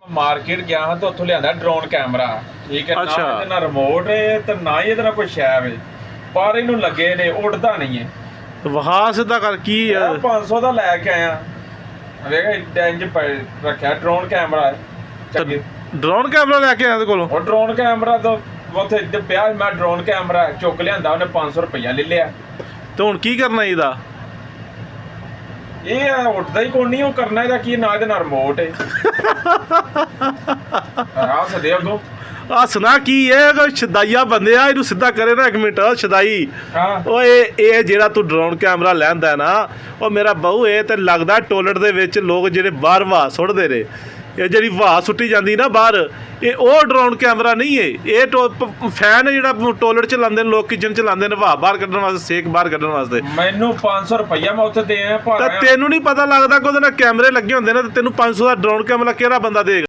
Market ਗਿਆ ਹਾਂ ਤੇ ਉੱਥੋਂ ਲਿਆਂਦਾ ਡਰੋਨ ਕੈਮਰਾ, ਠੀਕ ਹੈ ਨਾ, ਅੱਛਾ। ਇਹਦੇ ਨਾਲ ਰਿਮੋਟ ਹੈ ਤੇ ਨਾ ਹੀ ਇਹਦੇ ਨਾਲ ਕੋਈ ਸ਼ੈ ਵੇ, ਪਰ ਇਹਨੂੰ ਲੱਗੇ ਨੇ ਉੱਡਦਾ ਨਹੀਂ ਹੈ। ਤੇ ਵਹਾ ਸਿੱਧਾ ਕਰ ਕੀ ਆ? 500 ਦਾ ਲੈ ਕੇ ਆਇਆ, ਵੇਖ ਇੰਜ ਰੱਖਿਆ ਡਰੋਨ ਕੈਮਰਾ ਚੰਗੀ। ਡਰੋਨ ਕੈਮਰਾ ਲੈ ਕੇ ਆਇਆ ਇਹਦੇ ਕੋਲੋਂ? ਉਹ ਡਰੋਨ ਕੈਮਰਾ ਤਾਂ ਉੱਥੇ ਇੱਥੇ ਪਿਆ, ਮੈਂ ਡਰੋਨ ਕੈਮਰਾ ਚੁੱਕ ਲਿਆਂਦਾ, ਉਹਨੇ 500 ਰੁਪਇਆ ਲੈ ਲਿਆ। ਤੇ ਹੁਣ ਕੀ ਕਰਨਾ ਇਹਦਾ? ਇਹ ਉੱਠਦਾ ਹੀ ਕੋਈ ਨਹੀਂ, ਉਹ ਕਰਨਾ ਇਹਦਾ ਕੀ, ਨਾ ਇਹਦੇ ਨਾਲ ਰਿਮੋਟ ਹੈ। ਰਾਸ ਦੇ ਅੱਗੋਂ ਹੱਸਣਾ ਕੀ ਹੈ? ਕੋਈ ਸ਼ਦਾਈਆ ਬੰਦੇ ਆ, ਇਹਨੂੰ ਸਿੱਧਾ ਕਰੇ ਨਾ ਇੱਕ ਮਿੰਟ। ਸ਼ਦਾਈ ਹਾਂ ਓਏ, ਇਹ ਜਿਹੜਾ ਤੂੰ ਡਰੋਨ ਕੈਮਰਾ ਲੈਂਦਾ ਨਾ, ਉਹ ਮੇਰਾ ਬਹੂ ਇਹ ਤੇ ਲੱਗਦਾ ਟੋਇਲਟ ਦੇ ਵਿੱਚ ਲੋਕ ਜਿਹੜੇ ਬਾਹਰ ਵਾਹ ਸੁੱਟਦੇ ਨੇ, ਇਹ ਜਿਹੜੀ ਵਾਹ ਸੁੱਟੀ ਜਾਂਦੀ ਨਾ ਬਾਹਰ, ਇਹ ਉਹ ਡਰੋਨ ਕੈਮਰਾ ਨਹੀਂ ਹੈ। ਇਹ ਫੈਨ ਹੈ ਜਿਹੜਾ ਟੋਇਲਟ ਚ ਲਾਉਂਦੇ ਨੇ ਲੋਕ, ਕਿਚਨ ਚ ਲਾਉਂਦੇ ਨੇ ਵਾਹ ਬਾਹਰ ਕੱਢਣ ਵਾਸਤੇ, ਸੇਕ ਬਾਹਰ ਕੱਢਣ ਵਾਸਤੇ। ਮੈਨੂੰ 500 ਰੁਪਇਆ ਮੈਂ ਉੱਥੇ ਦੇ ਆਇਆ, ਤਾਂ ਤੈਨੂੰ ਨਹੀਂ ਪਤਾ ਲੱਗਦਾ ਕਿ ਉਹਦੇ ਨਾਲ ਕੈਮਰੇ ਲੱਗੇ ਹੁੰਦੇ ਨੇ, ਤੇ ਤੈਨੂੰ 500 ਦਾ ਡਰੋਨ ਕੈਮਰਾ ਕਿਹੜਾ ਬੰਦਾ ਦੇਗਾ?